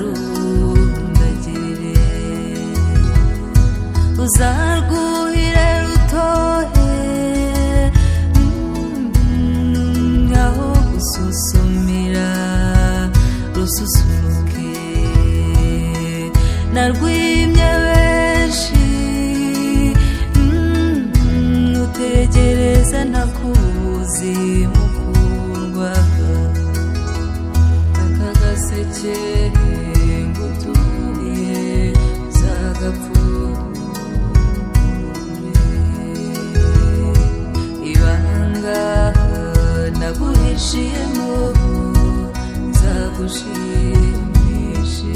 uzarundagirire uzarwuhire rutohe aho gususumira rususuruke narwimye benshi utegereza ntakuzi mukundwa akagaseke ngutuye zagapfuye ibanga naguhishiyemo nzagushimishe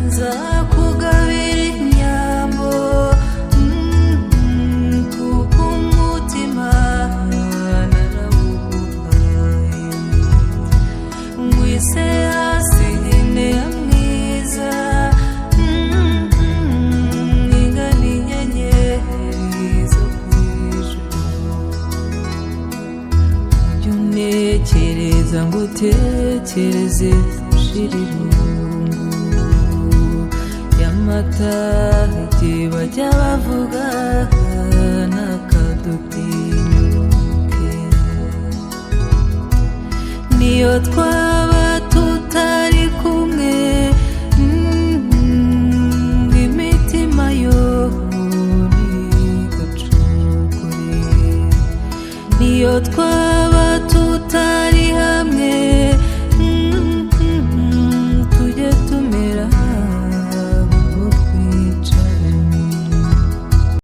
nzakugabira inyambo kuko umutima narawuhaye ngwise hasi nteya mwiza ingana inyenyeri zo kw'ijuru ujye untekereza ngo utekereze ushira irungu y'amata igihe bajya bavuga n'akadutinyuke niyo twa